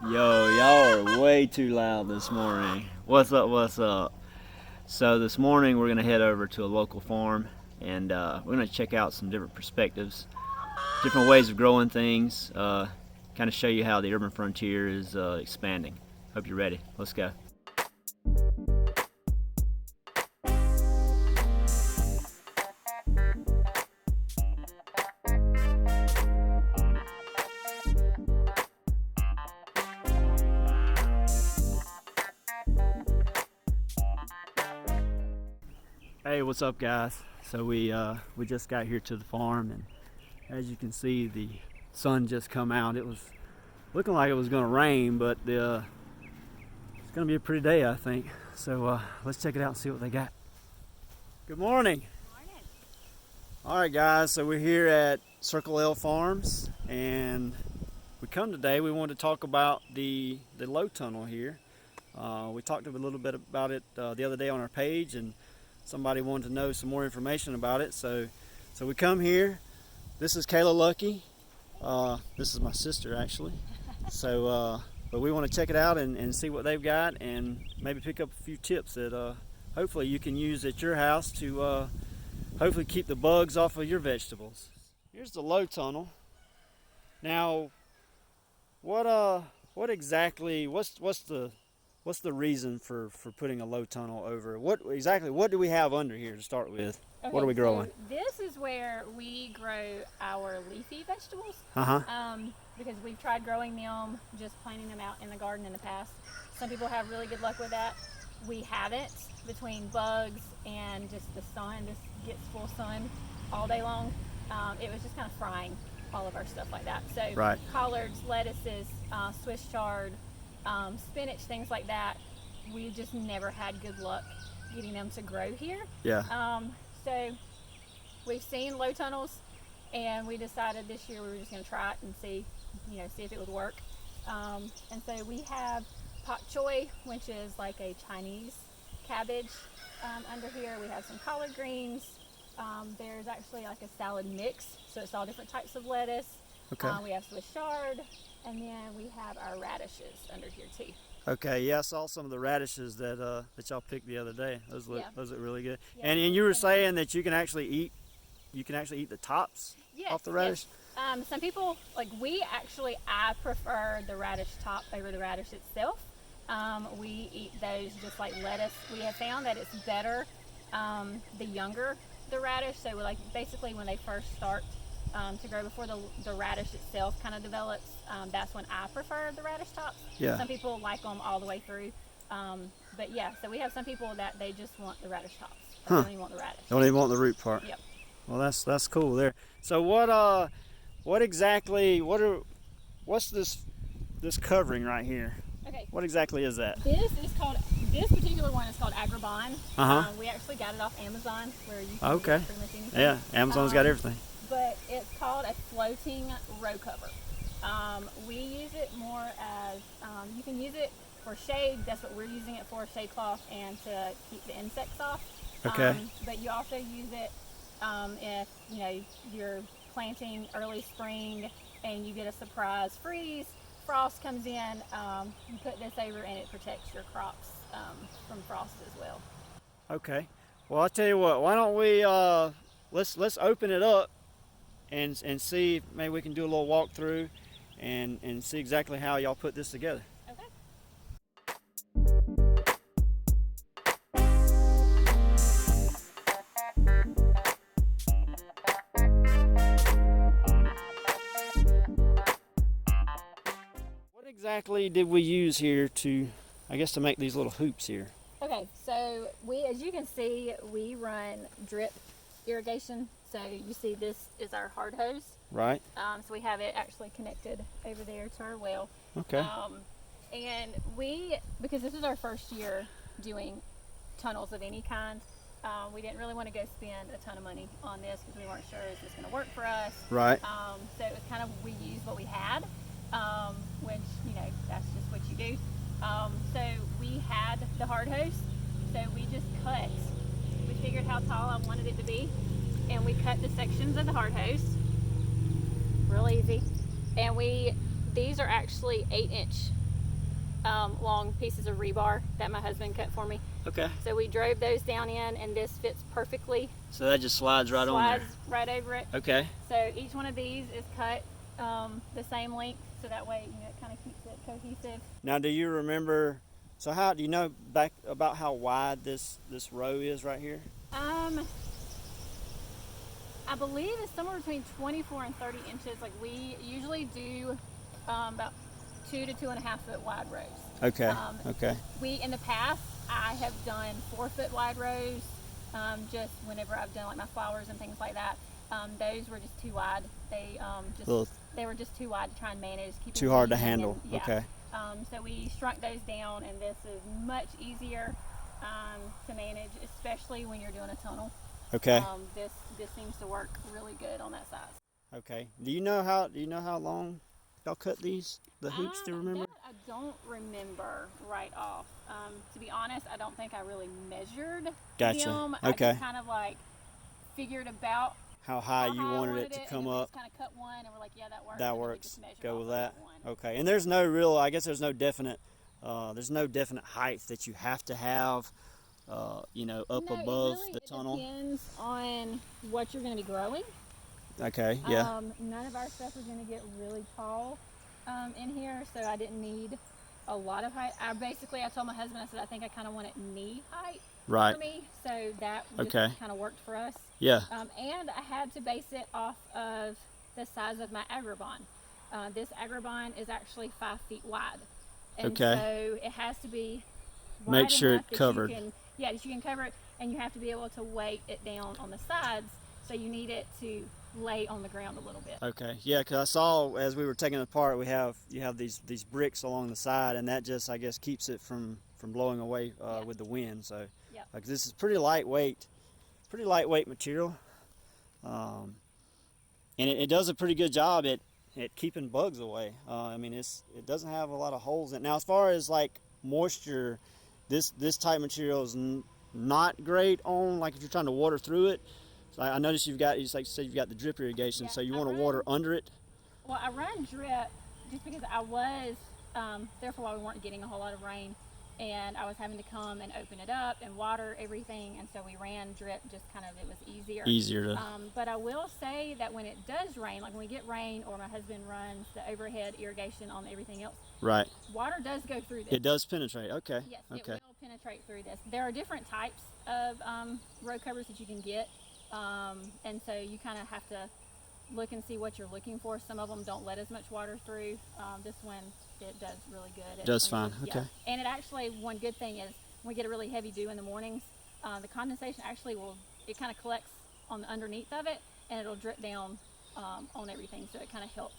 Yo, y'all are way too loud this morning. What's up? What's up? So this morning we're gonna head over to a local farm and we're gonna check out some different perspectives, different ways of growing things, kind of show you how the urban frontier is expanding. Hope you're ready. Let's go. Hey, what's up, guys? So we just got here to the farm, and as you can see, the sun just come out. It was looking like it was gonna rain, but it's gonna be a pretty day, I think. So let's check it out and see what they got. Good morning. Morning. All right, guys. So we're here at Circle L Farms, and we come today. We wanted to talk about the low tunnel here. We talked a little bit about it the other day on our page, and somebody wanted to know some more information about it. So we come here. This is Kayla Lucky. This is my sister, actually. But we want to check it out and see what they've got, and maybe pick up a few tips that hopefully you can use at your house to hopefully keep the bugs off of your vegetables. Here's the low tunnel. Now, what exactly? What's the reason for putting a low tunnel over? What do we have under here to start with? Okay, what are we growing? So this is where we grow our leafy vegetables. Because we've tried growing them, just planting them out in the garden in the past. Some people have really good luck with that. We haven't, between bugs and just the sun. This gets full sun all day long. It was just kind of frying all of our stuff like that. So Right. collards, lettuces, Swiss chard, spinach, things like that. We just never had good luck getting them to grow here. Yeah. So we've seen low tunnels, and we decided this year we were just going to try it and see if it would work. And so we have pak choi, which is like a Chinese cabbage under here. We have some collard greens. There's actually like a salad mix, so it's all different types of lettuce. Okay. We have Swiss chard, and then we have our radishes under here too. Okay. Yeah, I saw some of the radishes that y'all picked the other day. Those look really good. Yeah, and you were saying that you can actually eat the tops off the radish. Yes. Some people I prefer the radish top over the radish itself. We eat those just like lettuce. We have found that it's better the younger the radish. So basically when they first start to grow, before the radish itself kind of develops, that's when I prefer the radish tops. Yeah. Some people like them all the way through. But yeah, so we have some people that they just want the radish tops. They don't even want the radish. Don't even want the root part. Yep. Well, that's cool there. So what's this covering right here? Okay. What exactly is that? This particular one is called Agribon. We actually got it off Amazon, where you can Okay. get pretty much anything. Yeah, Amazon's got everything. But it's called a floating row cover. We use it more as, you can use it for shade. That's what we're using it for, shade cloth, and to keep the insects off. Okay. But you also use it if you're planting early spring and you get a surprise freeze, frost comes in, you put this over and it protects your crops from frost as well. Okay. Well, I'll tell you what. Why don't we let's open it up and see if maybe we can do a little walkthrough and see exactly how y'all put this together. Okay. What exactly did we use here to make these little hoops here? Okay, so as you can see, we run drip irrigation. So you see this is our hard hose. Right. So we have it actually connected over there to our well. Okay. And because this is our first year doing tunnels of any kind, we didn't really want to go spend a ton of money on this because we weren't sure is this going to work for us. Right. So it was kind of, we used what we had, which, that's just what you do. So we had the hard hose, so we just cut. We figured how tall I wanted it to be, and we cut the sections of the hard hose. Real easy. And these are actually 8-inch long pieces of rebar that my husband cut for me. Okay. So we drove those down in, and this fits perfectly. So that just slides right on there. Slides right over it. Okay. So each one of these is cut the same length, so that way it kind of keeps it cohesive. Now, do you remember? So how do you know back about how wide this row is right here? I believe it's somewhere between 24 and 30 inches. Like we usually do about 2 to 2.5 foot wide rows. Okay. Okay. We in the past I have done 4 foot wide rows. Just whenever I've done like my flowers and things like that. Those were just too wide. They were just too wide to try and manage. Too hard to handle. And, yeah. Okay. So we shrunk those down, and this is much easier to manage, especially when you're doing a tunnel. Okay. This seems to work really good on that size. Okay. Do you know how long y'all cut these? The hoops, do you remember? That I don't remember right off. To be honest, I don't think I really measured Gotcha. them. Okay. I just kind of like figured about How high you wanted it to come and up. Just kind of cut one, and we're like, yeah, that works. That and then we works. just measured Go off with of that. one. Okay. And there's no real. I guess there's no definite height that you have to have. Up No, above it the tunnel. depends on what you're going to be growing. Okay. Yeah. None of our stuff is going to get really tall in here, so I didn't need a lot of height. I told my husband, I said I think I kind of want it knee height Right. for me, so that Okay. just kind of worked for us. Yeah. And I had to base it off of the size of my agribond. This agribond is actually 5 feet wide, and Okay. so it has to be Make wide sure enough it's that covered. that you can cover it, and you have to be able to weight it down on the sides, so you need it to lay on the ground a little bit. Okay. Yeah, because I saw as we were taking it apart, you have these bricks along the side, and that just I guess keeps it from blowing away with the wind. So, Yep. like this is pretty lightweight material, and it does a pretty good job at keeping bugs away. I mean, it doesn't have a lot of holes in it. Now, as far as like moisture, this type material is not great on like if you're trying to water through it. So I noticed you've got the drip irrigation, Yeah, so you I want to run- water under it. Well, I run drip just because I was there for a while. We weren't getting a whole lot of rain, and I was having to come and open it up and water everything, and so we ran drip just kind of, it was easier. Easier to. But I will say that when it does rain, like when we get rain or my husband runs the overhead irrigation on everything else, Right. water does go through this. It does penetrate. Okay. Yes, Okay. it will penetrate through this. There are different types of row covers that you can get, and so you kind of have to look and see what you're looking for. Some of them don't let as much water through. This one, it does really good. It Does fine. yeah. Okay. And it actually, one good thing is when we get a really heavy dew in the mornings, the condensation actually it kind of collects on the underneath of it, and it'll drip down on everything. So it kind of helps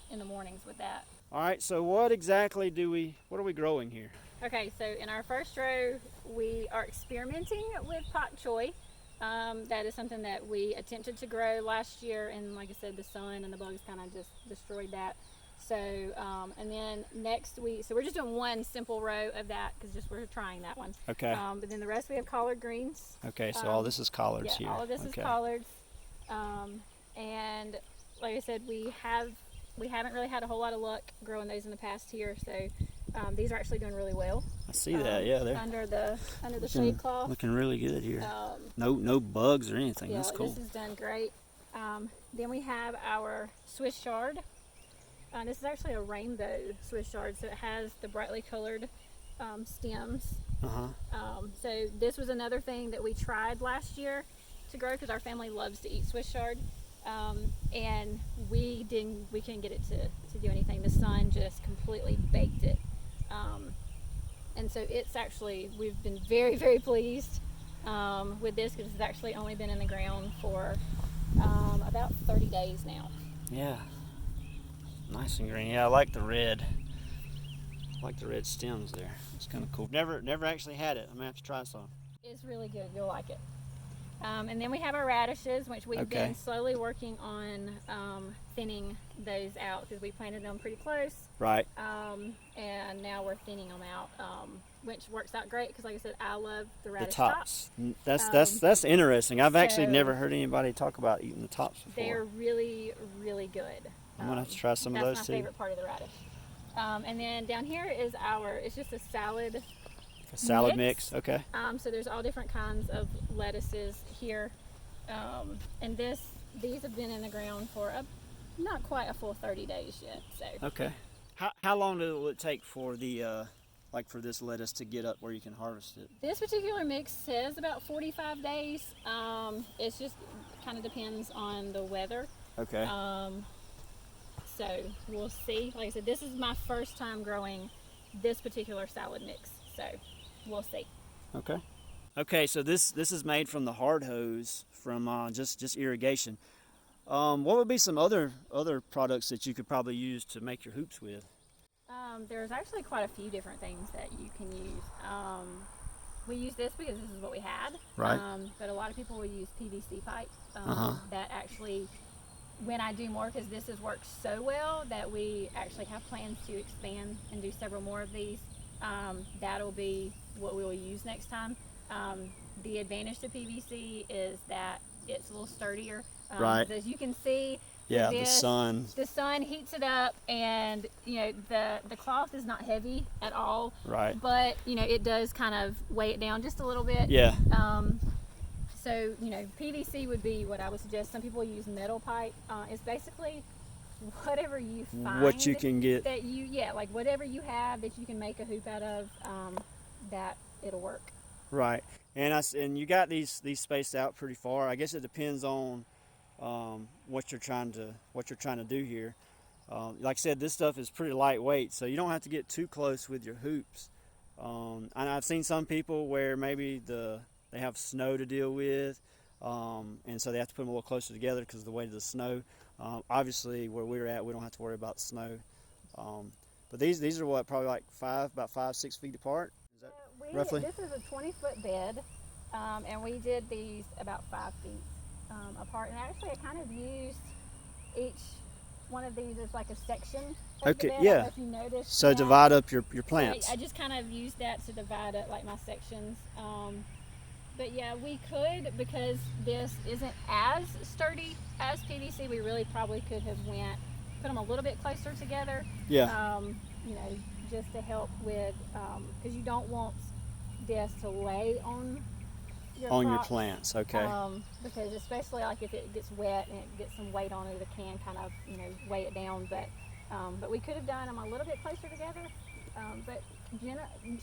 in the mornings with that. All right. So what exactly what are we growing here? Okay, so in our first row, we are experimenting with pak choi. That is something that we attempted to grow last year, and like I said, the sun and the bugs kind of just destroyed that. So, and then next so we're just doing one simple row of that because we're trying that one. Okay. But then the rest we have collard greens. Okay. So all this is collards Yeah, here. all of this is collards. And like I said, we haven't really had a whole lot of luck growing those in the past here. So these are actually doing really well. I see that. Yeah, they're under the shade cloth. looking really good here. No bugs or anything. Yeah, That's cool. this is done great. Then we have our Swiss chard. This is actually a rainbow Swiss chard, so it has the brightly colored stems. So this was another thing that we tried last year to grow because our family loves to eat Swiss chard, and we couldn't get it to do anything. The sun just completely baked it, and so we've been very, very pleased with this because it's actually only been in the ground for about 30 days now. Yeah. Nice and green. Yeah, I like the red. I like the red stems there. It's kind of cool. Never actually had it. I'm gonna have to try some. It's really good. You'll like it. And then we have our radishes, which we've been slowly working on thinning those out because we planted them pretty close. Right. And now we're thinning them out, which works out great because, like I said, I love the The radish tops. That's interesting. I've actually so never heard anybody talk about eating the tops before. They're really, really good. I'm gonna have to try some of those That's too. my favorite part of the radish. And then down here is it's just a salad. A salad mix. Okay. So there's all different kinds of lettuces here. And these have been in the ground for not quite a full 30 days yet. So. Okay. How long will it take for the for this lettuce to get up where you can harvest it? This particular mix says about 45 days. It's just kind of depends on the weather. Okay. So we'll see. Like I said, this is my first time growing this particular salad mix. So we'll see. Okay. Okay, so this is made from the hard hose from just irrigation. What would be some other products that you could probably use to make your hoops with? There's actually quite a few different things that you can use. We use this because this is what we had. Right. But a lot of people will use PVC pipe. That actually, when I do more, because this has worked so well that we actually have plans to expand and do several more of these. That'll be what we will use next time. The advantage to PVC is that it's a little sturdier. Right. As you can see, Yeah, the sun heats it up, and the cloth is not heavy at all. Right. But it does kind of weigh it down just a little bit. Yeah. So PVC would be what I would suggest. Some people use metal pipe. It's basically whatever you find. What you can get. That like whatever you have that you can make a hoop out of, that it'll work. Right. And you got these spaced out pretty far. I guess it depends on what you're trying to do here. Like I said, this stuff is pretty lightweight, so you don't have to get too close with your hoops. And I've seen some people where maybe they have snow to deal with, and so they have to put them a little closer together because of the weight of the snow. Obviously, where we're at, we don't have to worry about snow. But these are what, probably like about 5-6 feet apart. Is that roughly? This is a 20-foot bed, and we did these about 5 feet apart. And actually, I kind of used each one of these as like a section. Okay, bed. yeah. I don't know if you noticed So that. divide up your plants. I just kind of used that to divide up like my sections. But yeah, we could, because this isn't as sturdy as PVC, we really probably could have put them a little bit closer together. Yeah. Just to help with, because you don't want this to lay on your crops, plants. Okay. because especially like if it gets wet and it gets some weight on it, it can kind of weigh it down. But we could have done them a little bit closer together. But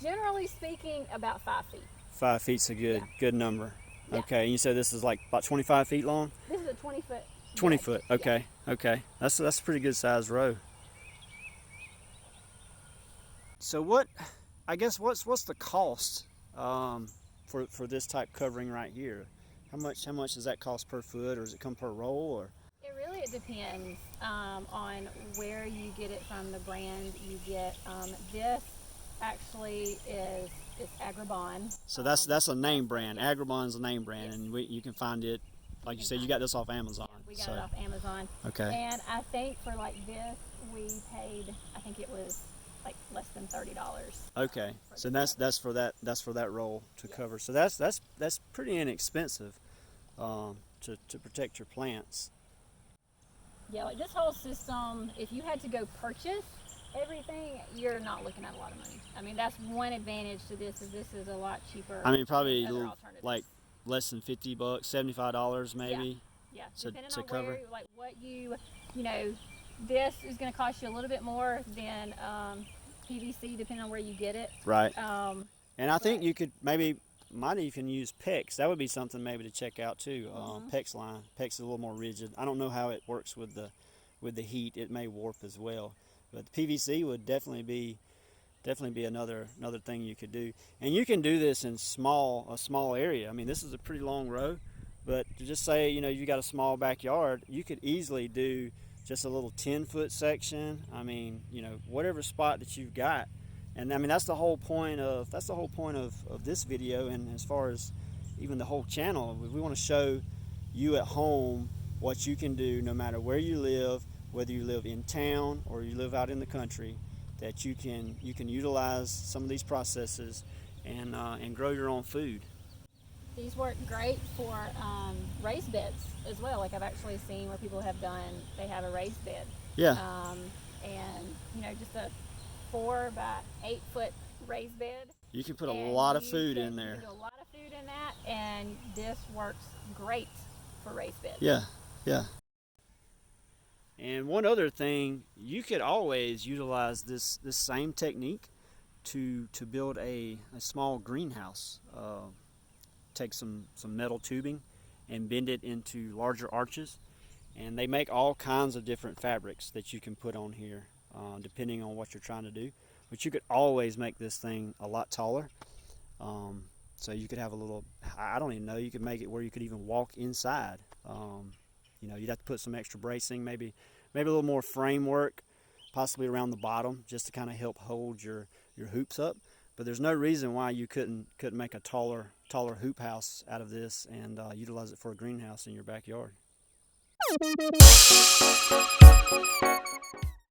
generally speaking, about 5 feet. 5 feet's a good number. Yeah. Okay. And you said this is like about 25 feet long? This is a 20-foot. 20 foot. Okay. Yeah. Okay. That's a pretty good sized row. So what's the cost for this type covering right here? How much does that cost per foot, or does it come per roll, or? It depends on where you get it from, the brand you get. This actually is Agribon. So that's a name brand. Agribon's a name brand, yes. And you can find it, like you said, you got this off Amazon. We got it off Amazon. Okay. And I think for like this, we paid, I think it was like less than $30. Okay. So that's for that roll to cover. So that's pretty inexpensive to protect your plants. Yeah, like this whole system, if you had to go purchase everything, you're not looking at a lot of money. I mean, that's one advantage to this is a lot cheaper. I mean, probably than like less than $50, $75 maybe. Yeah. Depending on cover. Where, like what this is going to cost you a little bit more than PVC, depending on where you get it. Right. And I think you could might even use PEX. That would be something maybe to check out too. PEX line. PEX is a little more rigid. I don't know how it works with the heat. It may warp as well. But the PVC would definitely be another thing you could do. And you can do this in a small area. I mean, this is a pretty long row, but to just say, you got a small backyard, you could easily do just a little 10-foot section. I mean, whatever spot that you've got. And I mean, that's the whole point of this video, and as far as even the whole channel, we want to show you at home what you can do no matter where you live, whether you live in town or you live out in the country, that you can utilize some of these processes and grow your own food. These work great for raised beds as well. Like I've actually seen where people have done, they have a raised bed. Yeah. And just 4 by 8 foot raised bed. You can put a And lot of you food can- in there. You can do a lot of food in that, and this works great for raised beds. Yeah, yeah. And one other thing, you could always utilize this same technique to build a small greenhouse. Take some metal tubing and bend it into larger arches, and they make all kinds of different fabrics that you can put on here depending on what you're trying to do. But you could always make this thing a lot taller. So you could have a little, I don't even know, you could make it where you could even walk inside. You know, you'd have to put some extra bracing, maybe a little more framework, possibly around the bottom, just to kind of help hold your hoops up. But there's no reason why you couldn't make a taller hoop house out of this and utilize it for a greenhouse in your backyard.